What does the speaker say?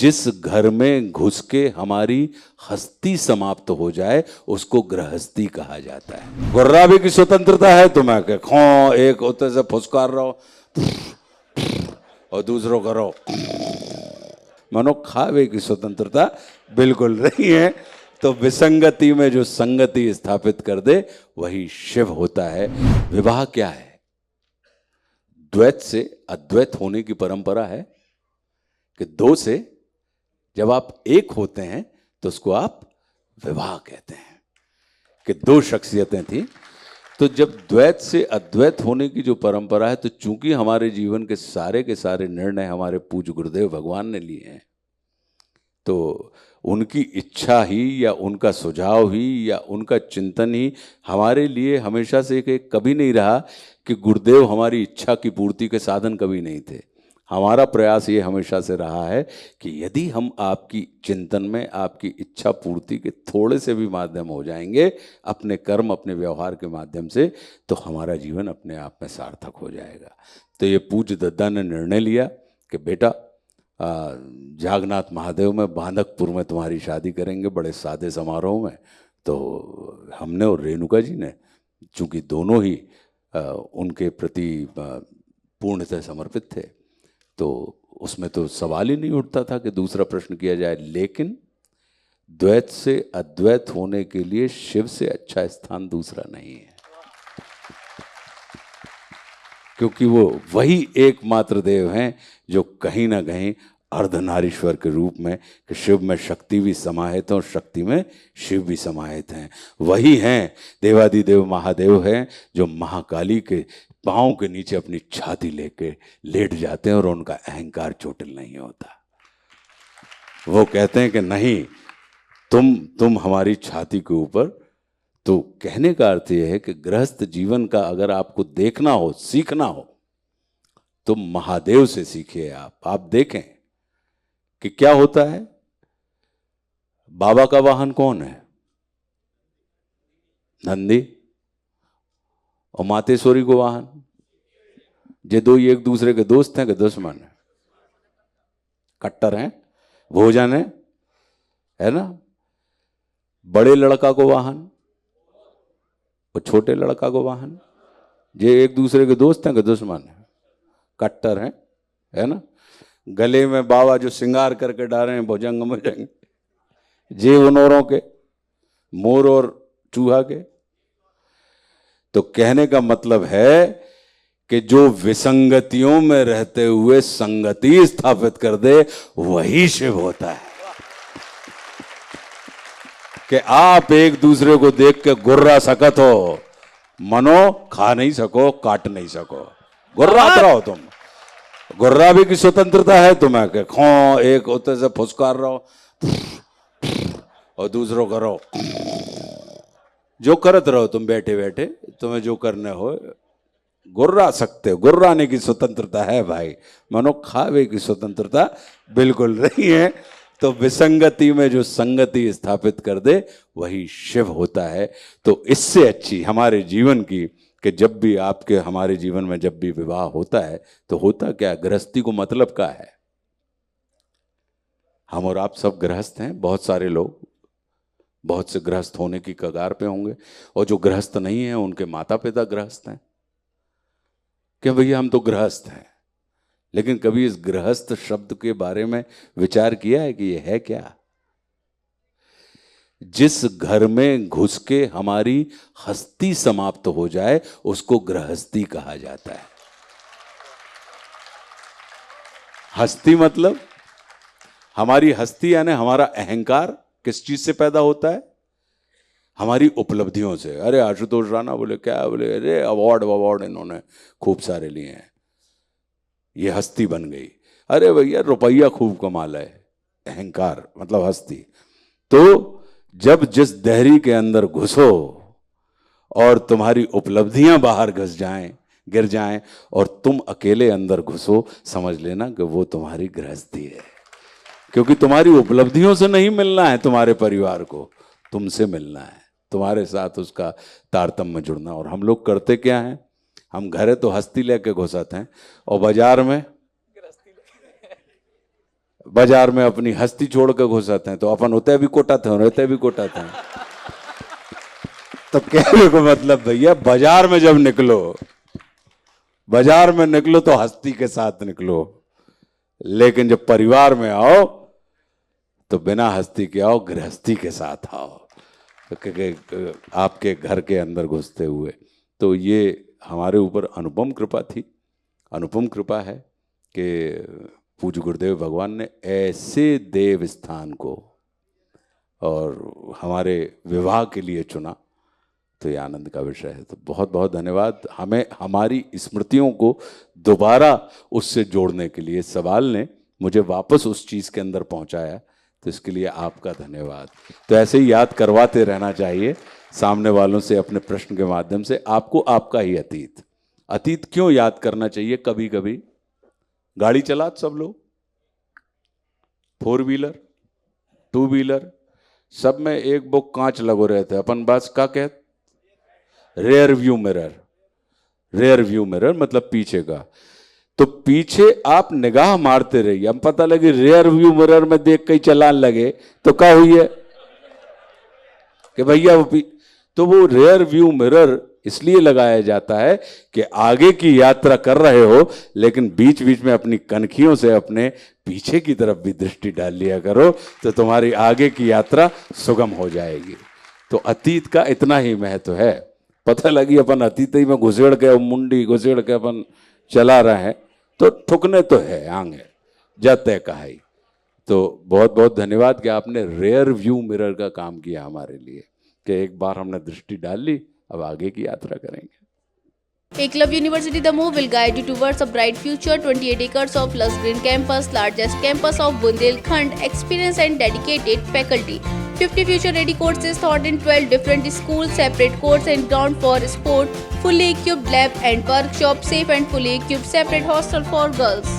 जिस घर में घुस के हमारी हस्ती समाप्त हो जाए उसको गृहस्थी कहा जाता है। गुर्राबे की स्वतंत्रता है तो मैं खो एक होते से फुसकार रहो और दूसरों करो मनो खावे की स्वतंत्रता बिल्कुल नहीं है। तो विसंगति में जो संगति स्थापित कर दे वही शिव होता है। विवाह क्या है? द्वैत से अद्वैत होने की परंपरा है कि दो से जब आप एक होते हैं तो उसको आप विवाह कहते हैं। कि दो शख्सियतें थी तो जब द्वैत से अद्वैत होने की जो परंपरा है तो चूंकि हमारे जीवन के सारे निर्णय हमारे पूज्य गुरुदेव भगवान ने लिए हैं तो उनकी इच्छा ही या उनका सुझाव ही या उनका चिंतन ही हमारे लिए हमेशा से कभी नहीं रहा कि गुरुदेव हमारी इच्छा की पूर्ति के साधन कभी नहीं थे। हमारा प्रयास ये हमेशा से रहा है कि यदि हम आपकी चिंतन में आपकी इच्छा पूर्ति के थोड़े से भी माध्यम हो जाएंगे अपने कर्म अपने व्यवहार के माध्यम से तो हमारा जीवन अपने आप में सार्थक हो जाएगा। तो ये पूज्य दद्दा ने निर्णय लिया कि बेटा जागनाथ महादेव में बांधकपुर में तुम्हारी शादी करेंगे बड़े सादे समारोह में। तो हमने और रेणुका जी ने चूँकि दोनों ही उनके प्रति पूर्णतः समर्पित थे तो उसमें तो सवाल ही नहीं उठता था कि दूसरा प्रश्न किया जाए। लेकिन द्वैत से अद्वैत होने के लिए शिव से अच्छा स्थान दूसरा नहीं है क्योंकि वो वही एकमात्र देव हैं जो कहीं ना कहीं अर्धनारीश्वर के रूप में कि शिव में शक्ति भी समाहित है और शक्ति में शिव भी समाहित हैं। वही हैं देवादिदेव महादेव हैं जो महाकाली के पाँव के नीचे अपनी छाती लेके लेट जाते हैं और उनका अहंकार चोटिल नहीं होता। वो कहते हैं कि नहीं तुम हमारी छाती के ऊपर। तो कहने का अर्थ यह है कि गृहस्थ जीवन का अगर आपको देखना हो सीखना हो तो महादेव से सीखिए। आप देखें कि क्या होता है। बाबा का वाहन कौन है? नंदी। और मातेश्वरी को वाहन ये दो ही एक दूसरे के दोस्त हैं कि दुश्मन है? कट्टर हैं, भोजन है ना। बड़े लड़का को वाहन और छोटे लड़का को वाहन ये एक दूसरे के दोस्त हैं कि दुश्मन है? कट्टर हैं, है ना। गले में बाबा जो श्रृंगार करके डाले हैं भुजंग मुजंग जे उनोरों के मोर और चूहा के। तो कहने का मतलब है कि जो विसंगतियों में रहते हुए संगति स्थापित कर दे वही शिव होता है। कि आप एक दूसरे को देख के गुर्रा सकत हो मनो खा नहीं सको काट नहीं सको गुर्रात रहो तुम। गुर्राबे की स्वतंत्रता है तो मैं खो एक होते से फुसकार रहो और दूसरों करो जो करत रहो तुम बैठे बैठे तुम्हें जो करने हो गुर्रा सकते हो। गुर्राने की स्वतंत्रता है भाई, मनो खावे की स्वतंत्रता बिल्कुल नहीं है। तो विसंगति में जो संगति स्थापित कर दे वही शिव होता है। तो इससे अच्छी हमारे जीवन की कि जब भी आपके हमारे जीवन में जब भी विवाह होता है तो होता क्या? गृहस्थी को मतलब क्या है? हम और आप सब गृहस्थ हैं। बहुत सारे लोग बहुत से गृहस्थ होने की कगार पे होंगे और जो गृहस्थ नहीं है उनके माता पिता गृहस्थ हैं। क्या भैया हम तो गृहस्थ हैं। लेकिन कभी इस गृहस्थ शब्द के बारे में विचार किया है कि ये है क्या? जिस घर में घुस के हमारी हस्ती समाप्त हो जाए उसको गृहस्थी कहा जाता है। हस्ती मतलब हमारी हस्ती यानी हमारा अहंकार किस चीज से पैदा होता है? हमारी उपलब्धियों से। अरे आशुतोष राणा बोले क्या? बोले अरे अवार्ड इन्होंने खूब सारे लिए हैं, ये हस्ती बन गई। अरे भैया रुपया खूब कमा है, अहंकार मतलब हस्ती। तो जब जिस दहरी के अंदर घुसो और तुम्हारी उपलब्धियां बाहर घुस जाएं गिर जाएं और तुम अकेले अंदर घुसो समझ लेना कि वो तुम्हारी गृहस्थी है। क्योंकि तुम्हारी उपलब्धियों से नहीं मिलना है तुम्हारे परिवार को, तुमसे मिलना है, तुम्हारे साथ उसका तारतम्य जुड़ना। और हम लोग करते क्या हैं? हम घरे तो हस्ती लेके घुसते हैं और बाजार में बाजार में अपनी हस्ती छोड़ कर घुस आते हैं, तो अपन होते भी कोटाते हैं, रहते भी कोटाते हैं। तो कहने को मतलब भैया, बाजार में जब निकलो, बाजार में निकलो तो हस्ती के साथ निकलो, लेकिन जब परिवार में आओ तो बिना हस्ती के आओ, गृहस्थी के साथ आओ, तो आपके घर के अंदर घुसते हुए। तो ये हमारे ऊपर अनुपम कृपा थी, अनुपम कृपा है कि पूज्य गुरुदेव भगवान ने ऐसे देव स्थान को और हमारे विवाह के लिए चुना, तो ये आनंद का विषय है। तो बहुत बहुत धन्यवाद, हमें हमारी स्मृतियों को दोबारा उससे जोड़ने के लिए सवाल ने मुझे वापस उस चीज़ के अंदर पहुंचाया, तो इसके लिए आपका धन्यवाद। तो ऐसे ही याद करवाते रहना चाहिए सामने वालों से अपने प्रश्न के माध्यम से। आपको आपका ही अतीत, अतीत क्यों याद करना चाहिए? कभी कभी गाड़ी चलात सब लोग, 4 व्हीलर 2 व्हीलर सब में एक वो कांच लगो रहते, अपन बस का कहते rear view mirror, rear view mirror मतलब पीछे का। तो पीछे आप निगाह मारते रहिए, हम पता लगे रेयर व्यू मिरर में देख के चलान लगे तो क्या हुई है कि भैया वो तो वो रेयर व्यू मिरर इसलिए लगाया जाता है कि आगे की यात्रा कर रहे हो, लेकिन बीच बीच में अपनी कनखियों से अपने पीछे की तरफ भी दृष्टि डाल लिया करो, तो तुम्हारी आगे की यात्रा सुगम हो जाएगी। तो अतीत का इतना ही महत्व है। पता लगी अपन अतीत ही में घुसेड़ के, मुंडी घुसेड़ के अपन चला रहे हैं, तो ठुकने तो है आगे जाते कहा ही। तो बहुत बहुत धन्यवाद कि आपने रेयर व्यू मिरर का काम किया हमारे लिए, कि एक बार हमने दृष्टि डाल ली, अब आगे की यात्रा करेंगे। Eklavya University Damoh will guide you towards a bright future. 28 acres of lush green campus, largest campus of Bundelkhand, experienced and dedicated faculty. 50 future-ready courses taught in 12 different schools, separate courts and ground for sport, fully equipped lab and workshop, safe and fully equipped separate hostel for girls.